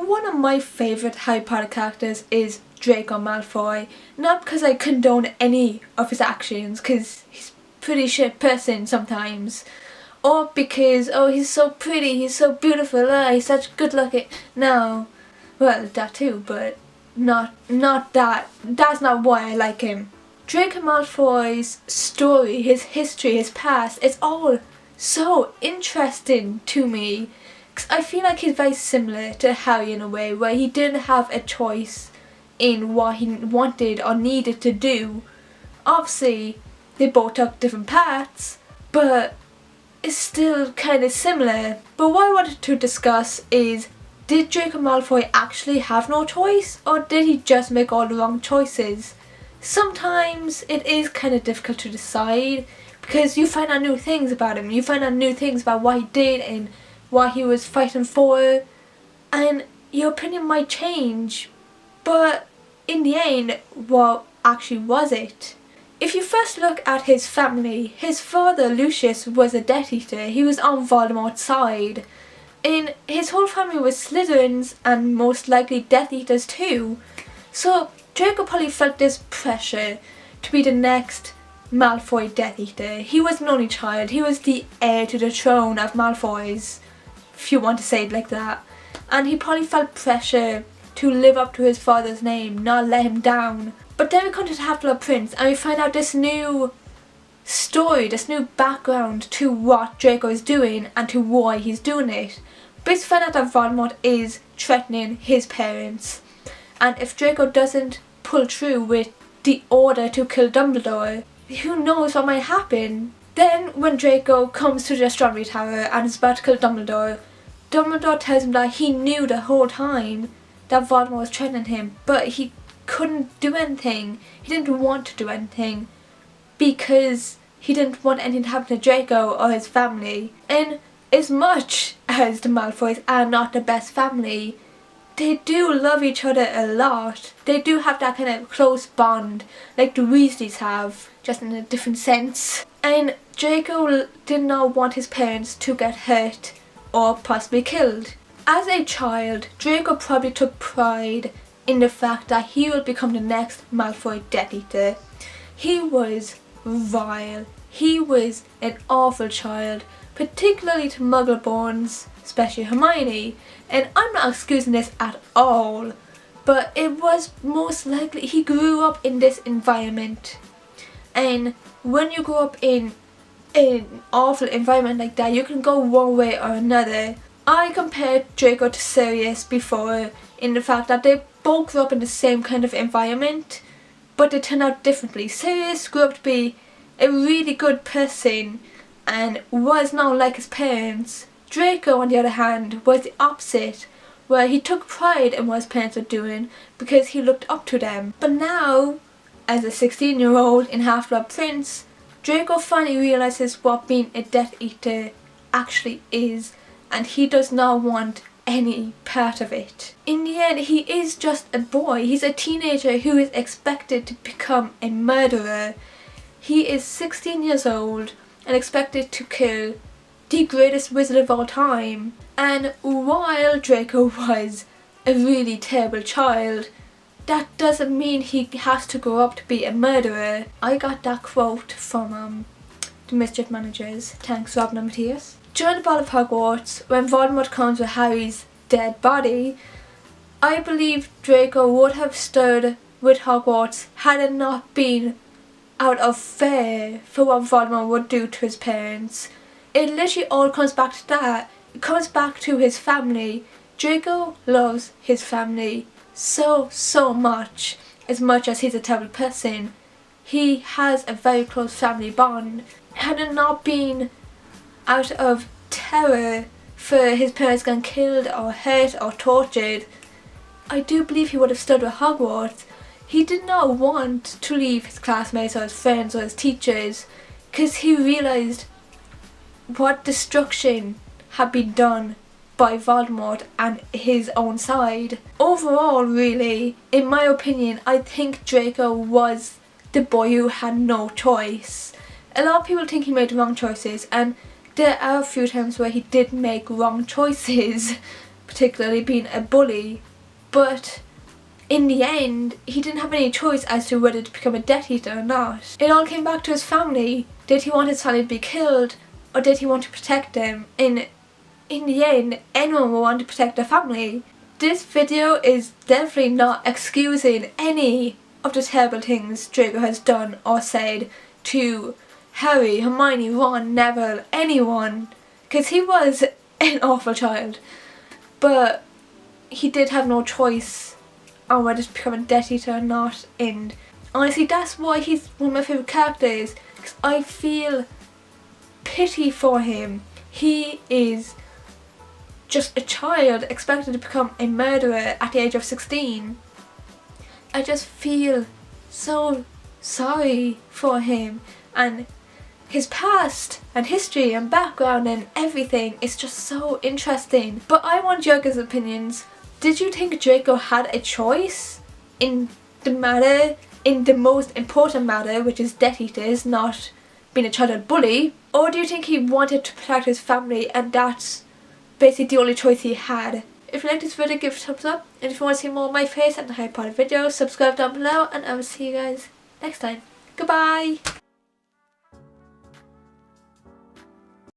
one of my favourite Harry Potter characters is Draco Malfoy. Not because I condone any of his actions, because he's a pretty shit person sometimes. Or because, oh, he's so pretty, he's so beautiful, he's such good looking. No. Well, that too, but not that. That's not why I like him. Draco Malfoy's story, his history, his past, it's all so interesting to me. Cause I feel like he's very similar to Harry in a way, where he didn't have a choice in what he wanted or needed to do. Obviously, they both took different paths, but it's still kind of similar. But what I wanted to discuss is, did Draco Malfoy actually have no choice, or did he just make all the wrong choices? Sometimes it is kind of difficult to decide, because you find out new things about him, you find out new things about what he did and what he was fighting for, and your opinion might change. But in the end, what actually was it? If you first look at his family, his father Lucius was a Death Eater. He was on Voldemort's side. And his whole family was Slytherins and most likely Death Eaters too. So Draco probably felt this pressure to be the next Malfoy Death Eater. He was an only child. He was the heir to the throne of Malfoys, if you want to say it like that. And he probably felt pressure to live up to his father's name, not let him down. But then we come to the Half-Blood Prince and we find out this new story, this new background to what Draco is doing and to why he's doing it. But we find out that Voldemort is threatening his parents. And if Draco doesn't pull through with the order to kill Dumbledore, who knows what might happen. Then when Draco comes to the Astronomy Tower and is about to kill Dumbledore, Dumbledore tells him that he knew the whole time that Voldemort was threatening him, but he couldn't do anything. He didn't want to do anything because he didn't want anything to happen to Draco or his family. And as much as the Malfoys are not the best family, they do love each other a lot. They do have that kind of close bond like the Weasleys have, just in a different sense. And Draco did not want his parents to get hurt or possibly killed. As a child, Draco probably took pride in the fact that he would become the next Malfoy Death Eater. He was vile. He was an awful child, particularly to Muggleborns, especially Hermione. And I'm not excusing this at all, but it was most likely he grew up in this environment. And when you grow up in an awful environment like that, you can go one way or another. I compared Draco to Sirius before in the fact that they both grew up in the same kind of environment, but they turned out differently. Sirius grew up to be a really good person and was not like his parents. Draco, on the other hand, was the opposite, where he took pride in what his parents were doing because he looked up to them. But now, as a 16-year-old in Half-Blood Prince, Draco finally realises what being a Death Eater actually is, and he does not want any part of it. In the end, he is just a boy. He's a teenager who is expected to become a murderer. He is 16 years old and expected to kill the greatest wizard of all time. And while Draco was a really terrible child, that doesn't mean he has to grow up to be a murderer. I got that quote from the Mischief Managers. Thanks, Robin and Matthias. During the Battle of Hogwarts, when Voldemort comes with Harry's dead body, I believe Draco would have stood with Hogwarts had it not been out of fear for what Voldemort would do to his parents. It literally all comes back to that. It comes back to his family. Draco loves his family so much as he's a terrible person. He has a very close family bond. Had it not been out of terror for his parents getting killed or hurt or tortured, I do believe he would have stood with Hogwarts. He did not want to leave his classmates or his friends or his teachers because he realised what destruction had been done by Voldemort and his own side. Overall, really, in my opinion, I think Draco was the boy who had no choice. A lot of people think he made wrong choices, and there are a few times where he did make wrong choices, particularly being a bully, but in the end he didn't have any choice as to whether to become a Death Eater or not. It all came back to his family. Did he want his family to be killed, or did he want to protect them? And in the end, anyone will want to protect their family. This video is definitely not excusing any of the terrible things Draco has done or said to Harry, Hermione, Ron, Neville, anyone, because he was an awful child. But he did have no choice on whether to become a Death Eater or not, and honestly that's why he's one of my favourite characters, because I feel pity for him. He is just a child expected to become a murderer at the age of 16. I just feel so sorry for him, and his past and history and background and everything is just so interesting. But I want your guys' opinions. Did you think Draco had a choice in the matter, in the most important matter, which is Death Eaters, not being a childhood bully? Or do you think he wanted to protect his family and that's basically the only choice he had? If you like this video, give it a thumbs up, and if you want to see more of my face and the Harry Potter videos, subscribe down below, and I will see you guys next time. Goodbye!